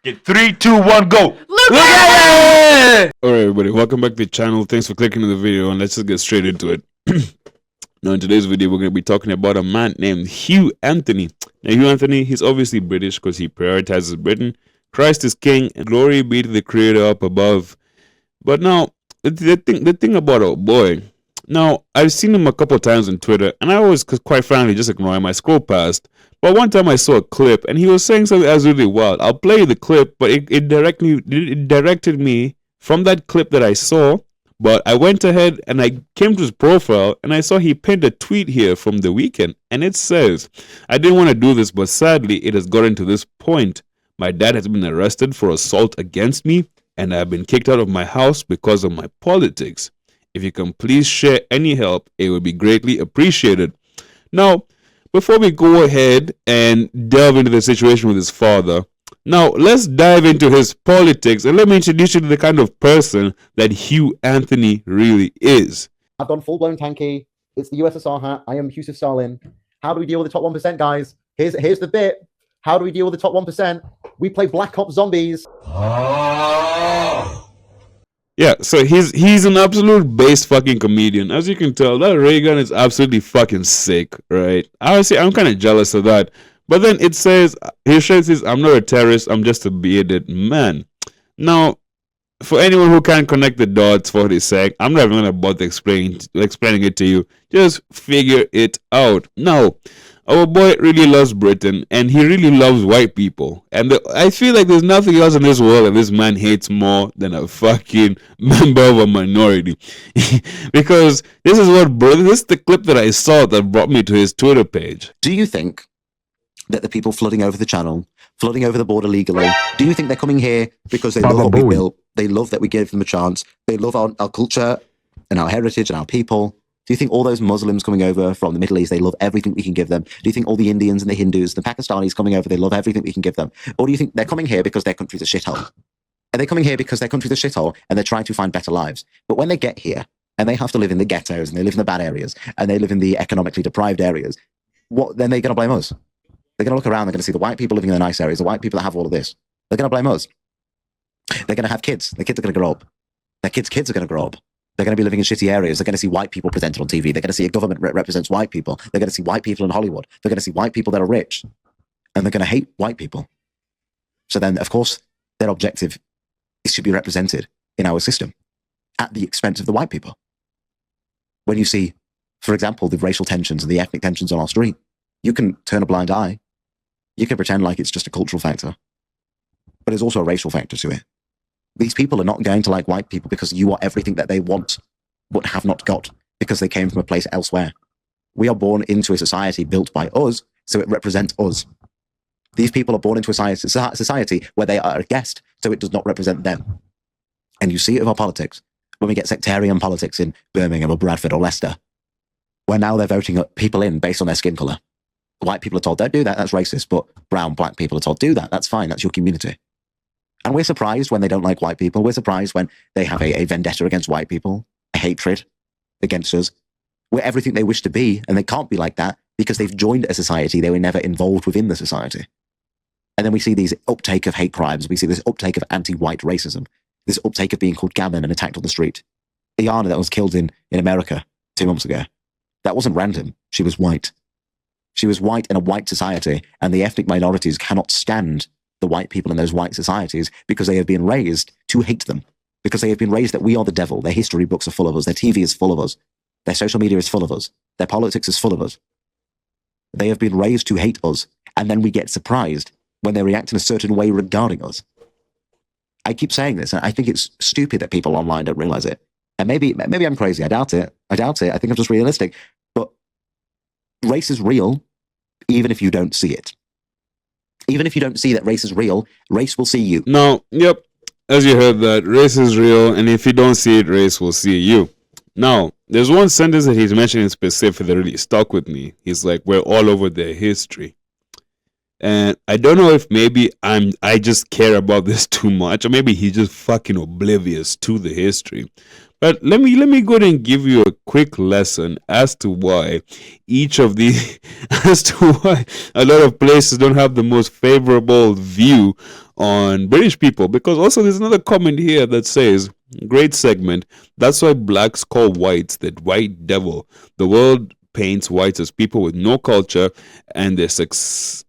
Get 3, 2, 1, go. Look at it! Alright, everybody, welcome back to the channel. Thanks for clicking on the video, and let's just get straight into it. Now, in today's video, we're going to be talking about a man named Hugh Anthony. Now, Hugh Anthony, he's obviously British because he prioritizes Britain. Christ is king, and glory be to the creator up above. But now, the thing about our boy, now, I've seen him a couple times on Twitter, and I always, quite frankly, just ignore him. I scroll past. But one time I saw a clip, and he was saying something absolutely wild. I'll play you the clip, but it directed me from that clip that I saw. But I went ahead and I came to his profile, and I saw he pinned a tweet here from the weekend, and it says, "I didn't want to do this, but sadly, it has gotten to this point. My dad has been arrested for assault against me, and I have been kicked out of my house because of my politics. If you can please share any help, it would be greatly appreciated." Now, before we go ahead and delve into the situation with his father, now let's dive into his politics, and let me introduce you to the kind of person that Hugh Anthony really is. I've gone full-blown tanky. It's the USSR hat. I am Yusuf Stalin. How do we deal with the top 1%, guys? Here's the bit. How do we deal with the top 1%? We play Black Ops Zombies. Yeah, so he's an absolute base fucking comedian. As you can tell, that ray gun is absolutely fucking sick, right? Honestly, I'm kind of jealous of that. But then it says, he says, "I'm not a terrorist, I'm just a bearded man." Now, for anyone who can't connect the dots for what he's saying, I'm not even going to bother explaining it to you. Just figure it out. Now, our boy really loves Britain, and he really loves white people. And I feel like there's nothing else in this world that this man hates more than a fucking member of a minority. Because this is the clip that I saw that brought me to his Twitter page. Do you think that the people flooding over the channel, flooding over the border legally, do you think they're coming here because they love what we built, they love that we gave them a chance, they love our culture and our heritage and our people? Do you think all those Muslims coming over from the Middle East, they love everything we can give them? Do you think all the Indians and the Hindus, the Pakistanis coming over, they love everything we can give them? Or do you think they're coming here because their country's a shithole? Are they coming here because their country's a shithole and they're trying to find better lives? But when they get here and they have to live in the ghettos and they live in the bad areas and they live in the economically deprived areas, then they're going to blame us. They're going to look around, they're going to see the white people living in the nice areas, the white people that have all of this. They're going to blame us. They're going to have kids. Their kids are going to grow up. Their kids' kids are going to grow up. They're going to be living in shitty areas. They're going to see white people presented on TV. They're going to see a government that represents white people. They're going to see white people in Hollywood. They're going to see white people that are rich. And they're going to hate white people. So then, of course, their objective is to be represented in our system at the expense of the white people. When you see, for example, the racial tensions and the ethnic tensions on our street, you can turn a blind eye. You can pretend like it's just a cultural factor. But there's also a racial factor to it. These people are not going to like white people because you are everything that they want, but have not got, because they came from a place elsewhere. We are born into a society built by us, so it represents us. These people are born into a society where they are a guest, so it does not represent them. And you see it with our politics. When we get sectarian politics in Birmingham or Bradford or Leicester, where now they're voting people in based on their skin colour. White people are told, don't do that, that's racist. But brown, black people are told, do that, that's fine, that's your community. And we're surprised when they don't like white people. We're surprised when they have a vendetta against white people, a hatred against us. We're everything they wish to be, and they can't be like that because they've joined a society they were never involved within the society. And then we see these uptake of hate crimes. We see this uptake of anti-white racism, this uptake of being called gammon and attacked on the street. Iana that was killed in America 2 months ago, that wasn't random. She was white. She was white in a white society, and the ethnic minorities cannot stand the white people in those white societies because they have been raised to hate them, because they have been raised that we are the devil. Their history books are full of us. Their TV is full of us. Their social media is full of us. Their politics is full of us. They have been raised to hate us, and then we get surprised when they react in a certain way regarding us. I keep saying this, and I think it's stupid that people online don't realize it. And maybe I'm crazy. I doubt it. I think I'm just realistic. But race is real, even if you don't see it. Even if you don't see that race is real, race will see you. Now, yep, as you heard that, race is real, and if you don't see it, race will see you. Now, there's one sentence that he's mentioning specifically that really stuck with me. He's like, we're all over their history. And I don't know if maybe I just care about this too much, or maybe he's just fucking oblivious to the history. But let me go ahead and give you a quick lesson as to why each of the as to why a lot of places don't have the most favorable view on British people. Because also there's another comment here that says, great segment, that's why blacks call whites the white devil. The world paints whites as people with no culture, and their success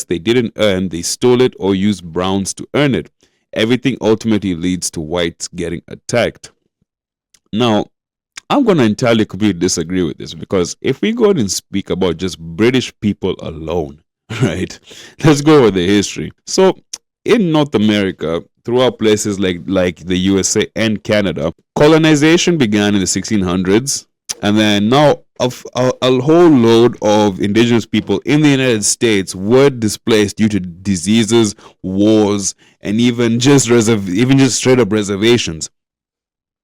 they didn't earn, they stole it or used browns to earn it. Everything ultimately leads to whites getting attacked. Now, I'm going to entirely completely disagree with this, because if we go and speak about just British people alone, right? Let's go over the history. So, in North America, throughout places like the USA and Canada, colonization began in the 1600s, and then now a whole load of indigenous people in the United States were displaced due to diseases, wars, and even just straight up reservations.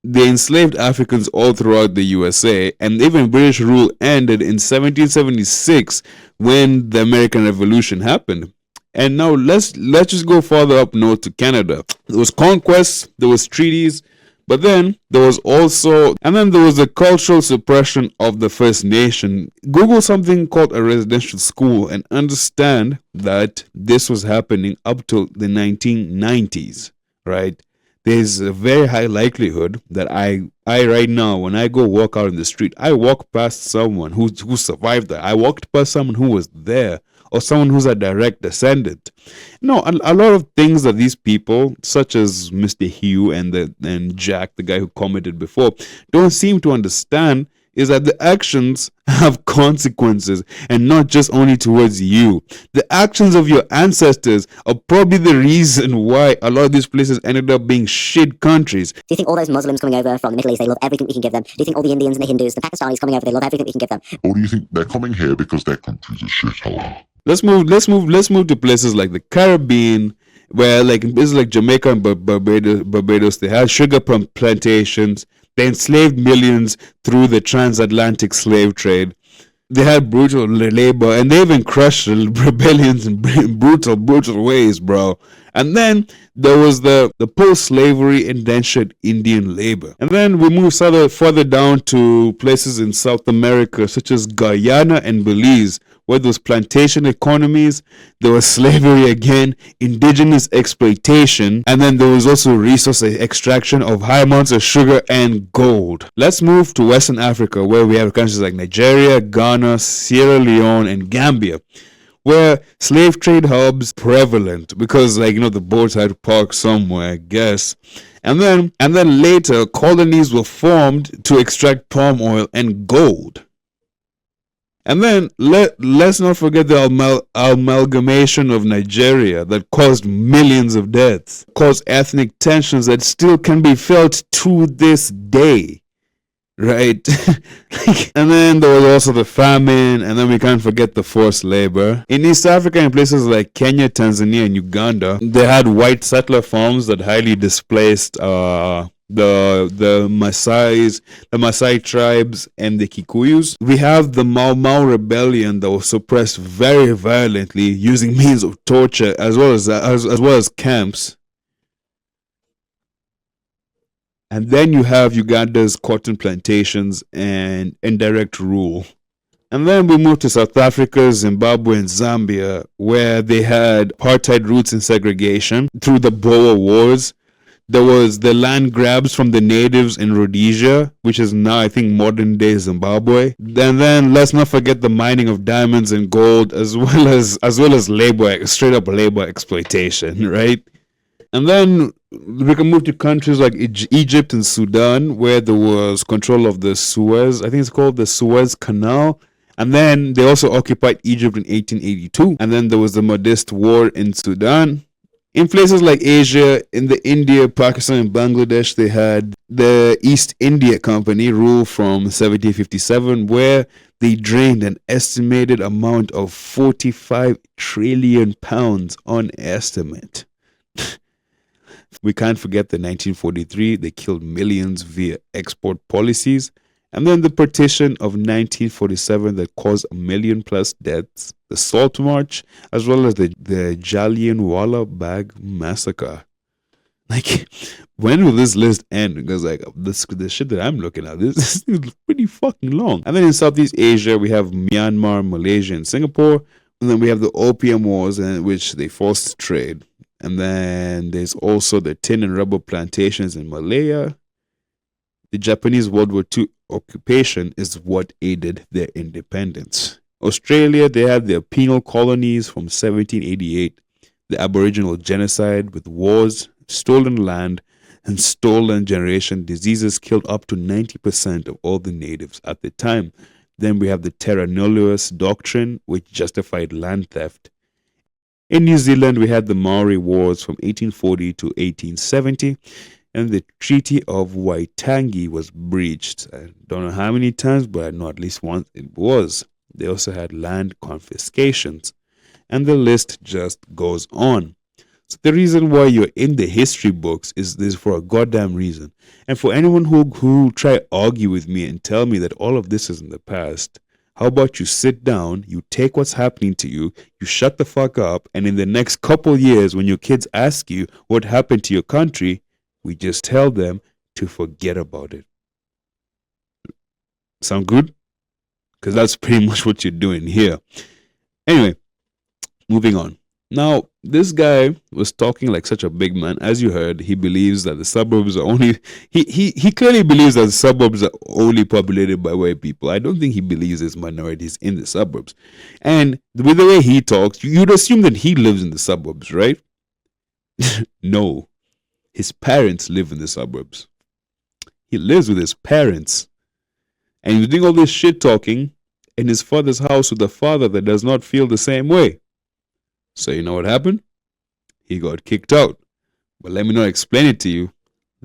They enslaved Africans all throughout the USA, and even British rule ended in 1776 when the American Revolution happened. And now let's just go farther up north to Canada. There was conquests, there was treaties, but then there was the cultural suppression of the First Nation. Google something called a residential school and understand that this was happening up till the 1990s, right? There's a very high likelihood that I right now, when I go walk out in the street, I walk past someone who survived that. I walked past someone who was there, or someone who's a direct descendant. No, a lot of things that these people, such as Mr. Hugh and Jack, the guy who commented before, don't seem to understand is that the actions have consequences, and not just only towards you. The actions of your ancestors are probably the reason why a lot of these places ended up being shit countries. Do you think all those Muslims coming over from the Middle East, they love everything we can give them? Do you think all the Indians and the Hindus, the Pakistanis coming over, they love everything we can give them? Or do you think they're coming here because their country's a shithole? Let's move to places like the Caribbean, where like in places like Jamaica and Barbados, they had sugar plantations. They enslaved millions through the transatlantic slave trade. They had brutal labor, and they even crushed rebellions in brutal ways, bro. And then there was the post-slavery indentured Indian labor. And then we move further down to places in South America, such as Guyana and Belize, where those plantation economies, there was slavery again, indigenous exploitation, and then there was also resource extraction of high amounts of sugar and gold. Let's move to Western Africa, where we have countries like Nigeria, Ghana, Sierra Leone, and Gambia, where slave trade hubs prevalent, because the boats had to park somewhere, I guess. And then later colonies were formed to extract palm oil and gold. And then let's not forget the amalgamation of Nigeria that caused millions of deaths, caused ethnic tensions that still can be felt to this day, right? And then there was also the famine, and then we can't forget the forced labor. In East Africa, in places like Kenya, Tanzania, and Uganda, they had white settler farms that highly displaced the Maasai tribes, and the Kikuyus. We have the Mau Mau rebellion that was suppressed very violently using means of torture as well as camps. And then you have Uganda's cotton plantations and indirect rule. And then we move to South Africa, Zimbabwe, and Zambia, where they had apartheid roots and segregation through the Boer Wars. There was the land grabs from the natives in Rhodesia, which is now, I think, modern day Zimbabwe. And then let's not forget the mining of diamonds and gold, as well as straight up labor exploitation, right? And then we can move to countries like Egypt and Sudan, where there was control of the Suez. I think it's called the Suez Canal. And then they also occupied Egypt in 1882. And then there was the Mahdist War in Sudan. In places like Asia, in the India, Pakistan, and Bangladesh, they had the East India Company rule from 1757, where they drained an estimated amount of 45 trillion pounds on estimate. We can't forget the 1943, they killed millions via export policies. And then the partition of 1947 that caused 1 million plus deaths, the Salt March, as well as the Jallianwala Bagh massacre. Like, when will this list end? Because like the shit that I'm looking at, this is pretty fucking long. And then in Southeast Asia, we have Myanmar, Malaysia, and Singapore. And then we have the opium wars, in which they forced trade. And then there's also the tin and rubber plantations in Malaya. The Japanese World War II occupation is what aided their independence. Australia, they had their penal colonies from 1788. The Aboriginal genocide with wars, stolen land, and stolen generation diseases killed up to 90% of all the natives at the time. Then we have the Terra Nullius doctrine, which justified land theft. In New Zealand, we had the Maori Wars from 1840 to 1870, and the Treaty of Waitangi was breached. I don't know how many times, but I know at least once it was. They also had land confiscations, and the list just goes on. So the reason why you're in the history books is this for a goddamn reason. And for anyone who try argue with me and tell me that all of this is in the past, how about you sit down, you take what's happening to you, you shut the fuck up, and in the next couple years when your kids ask you what happened to your country, we just tell them to forget about it. Sound good? Because that's pretty much what you're doing here. Anyway, moving on. Now, this guy was talking like such a big man. As you heard, he believes that the suburbs are only... He clearly believes that the suburbs are only populated by white people. I don't think he believes there's minorities in the suburbs. And with the way he talks, you'd assume that he lives in the suburbs, right? No. His parents live in the suburbs. He lives with his parents. And he's doing all this shit talking in his father's house with a father that does not feel the same way. So you know what happened? He got kicked out. But let me not explain it to you.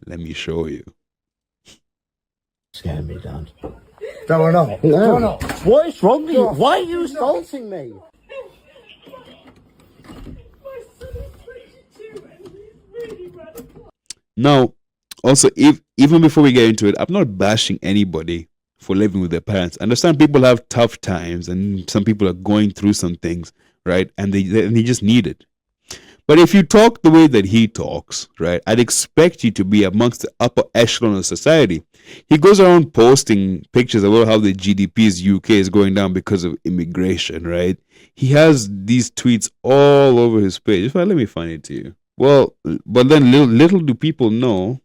Let me show you. Scare me, Dad. No. What is wrong with you? Why are you assaulting me? Now, also, even before we get into it, I'm not bashing anybody for living with their parents. I understand people have tough times and some people are going through some things, right? And they just need it. But if you talk the way that he talks, right, I'd expect you to be amongst the upper echelon of society. He goes around posting pictures about how the GDP's UK is going down because of immigration, right? He has these tweets all over his page. Let me find it to you. Well, but then little do people know.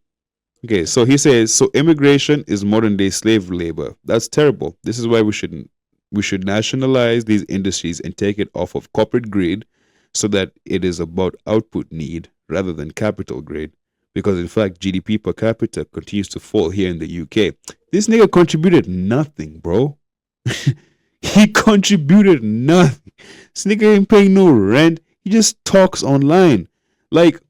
Okay, so he says, so immigration is modern day slave labor. That's terrible. This is why we should nationalize these industries and take it off of corporate greed so that it is about output need rather than capital greed. Because in fact, GDP per capita continues to fall here in the UK. This nigga contributed nothing, bro. He contributed nothing. This nigga ain't paying no rent. He just talks online. Like,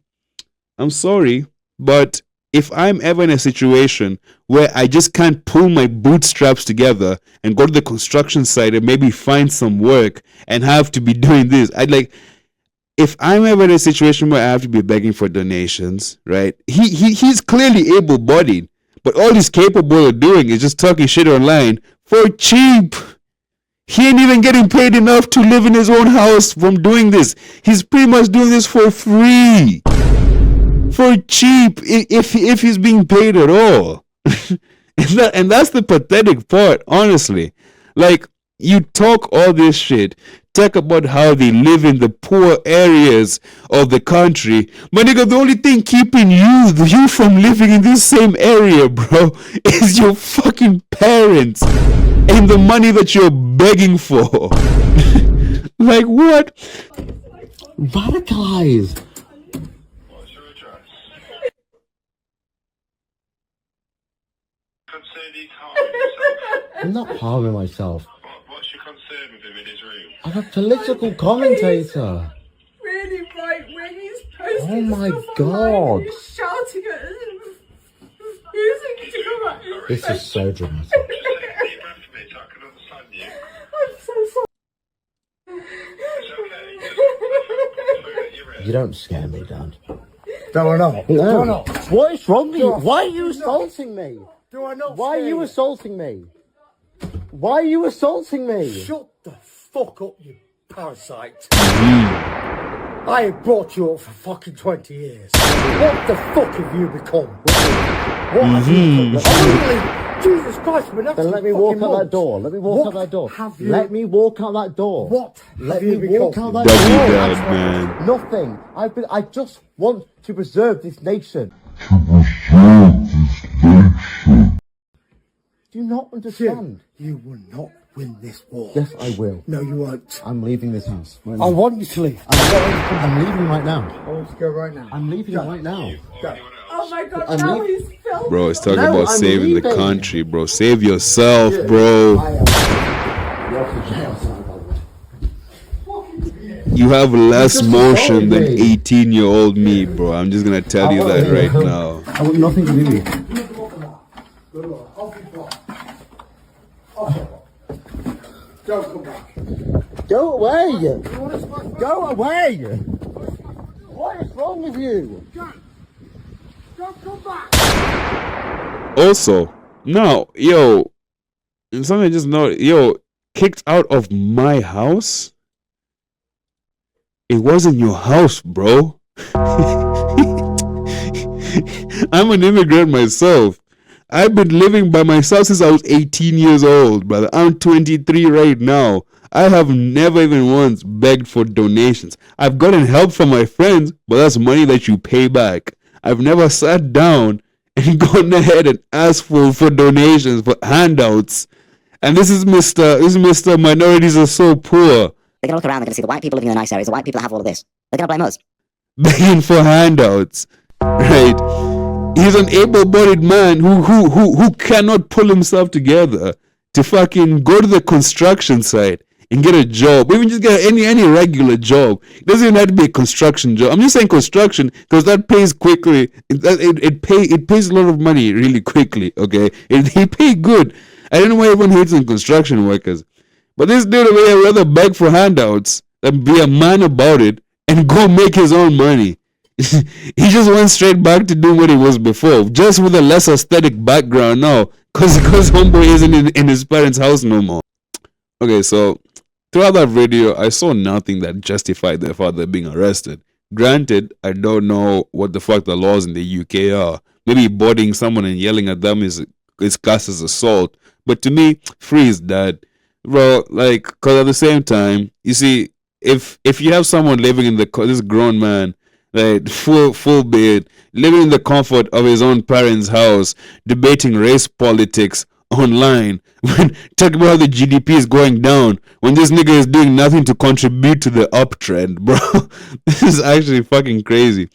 I'm sorry, but if I'm ever in a situation where I just can't pull my bootstraps together and go to the construction site and maybe find some work and have to be doing this, if I'm ever in a situation where I have to be begging for donations, right? He's clearly able-bodied, but all he's capable of doing is just talking shit online for cheap. He ain't even getting paid enough to live in his own house from doing this. He's pretty much doing this for free. For cheap, if he's being paid at all. and that's the pathetic part, honestly. Like, you talk all this shit, talk about how they live in the poor areas of the country, but nigga, the only thing keeping you from living in this same area, bro, is your fucking parents and the money that you're begging for. Like, what? Radicalized. What's your address? Concern he's harming himself. I'm not harming myself. What's your concern with him in his room? I'm a political commentator. Really right wing. He's posting Oh my stuff God. online. He's shouting at us. Using to come at us. This is so dramatic. Just say your breath for me so I can understand you. I'm so sorry. It's okay. Just put it your ear. You don't scare me, Dad. No. What is wrong with you? Why are you assaulting me? Do I not? Why are you assaulting me? Why are you assaulting me? Shut the fuck up, you parasite. I have brought you up for fucking 20 years. What the fuck have you become? What have you become? Jesus Christ, man, that's Then let me walk out that door. Let me walk out that door. Let me walk out that door. What? Let me walk out that Dougie door. dad, man. Nothing. I just want to preserve this nation. Do you not understand? You will not win this war. Yes, I will. No, you won't. I'm leaving this house. Right I now. want you to leave. I'm leaving right now. I want you to go right now. I'm leaving right now. Go. Oh my god, I'm now leaving. he's filming. Bro, it's talking No, about I'm saving the leaving. country, bro. Save yourself, bro. I am. You're off to jail, son of a- You have less just motion than assaulted me. 18-year-old me, bro. I'm just gonna tell you that right now. I want nothing to do with you. Good luck. Off you go. Off you go. Don't come back. Go away! You want to smash back? Go away! What is wrong with you? Don't come back. Also, no, yo, and something I just noticed, yo, kicked out of my house? It wasn't your house, bro. I'm an immigrant myself. I've been living by myself since I was 18 years old, brother. I'm 23 right now. I have never even once begged for donations. I've gotten help from my friends, but that's money that you pay back. I've never sat down and gone ahead and asked for donations, for handouts. And this is Mr. Minorities are so poor. They're gonna look around, they're gonna see the white people living in the nice areas, the white people that have all of this. They're gonna blame us. Begging for handouts, right? He's an able-bodied man who cannot pull himself together to fucking go to the construction site and get a job, even just get any regular job. It doesn't even have to be a construction job. I'm just saying construction because that pays quickly. It pays a lot of money really quickly. Okay, it pay good. I don't know why everyone hates on construction workers, but this dude over here rather beg for handouts than be a man about it and go make his own money. He just went straight back to doing what he was before, just with a less aesthetic background now, because homeboy isn't in his parents' house no more. Okay, so throughout that video, I saw nothing that justified their father being arrested. Granted, I don't know what the fuck the laws in the UK are. Maybe boarding someone and yelling at them is classed as assault. But to me, free is dead. Bro, like, because at the same time, you see, if you have someone living in this grown man, like full beard, living in the comfort of his own parents' house, debating race politics online, when talking about how the GDP is going down, when this nigga is doing nothing to contribute to the uptrend, bro. This is actually fucking crazy.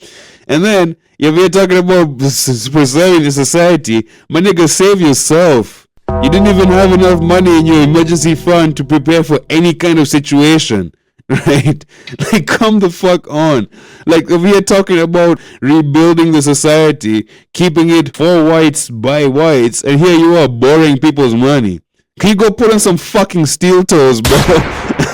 And then if you're talking about preserving the society, my nigga, save yourself. You didn't even have enough money in your emergency fund to prepare for any kind of situation. Right? Like, come the fuck on. Like, if we are talking about rebuilding the society, keeping it for whites by whites, and here you are borrowing people's money. Can you go put on some fucking steel toes, bro?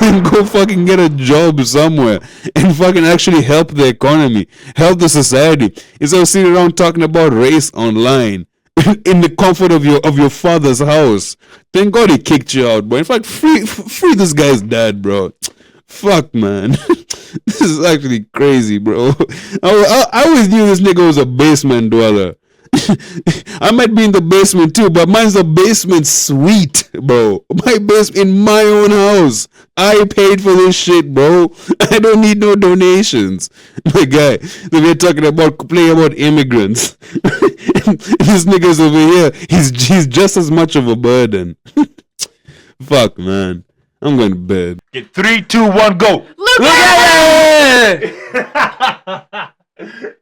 And go fucking get a job somewhere and fucking actually help the economy, help the society, instead of sitting around talking about race online in the comfort of your father's house. Thank God he kicked you out, bro. In fact, free this guy's dad, bro. Fuck, man. This is actually crazy, bro. I always knew this nigga was a basement dweller. I might be in the basement too, but mine's the basement suite, bro. My basement in my own house. I paid for this shit, bro. I don't need no donations. My guy, we're talking about playing about immigrants. This nigga's over here. He's just as much of a burden. Fuck, man. I'm going to bed. Get 3, 2, 1, go. Look at it!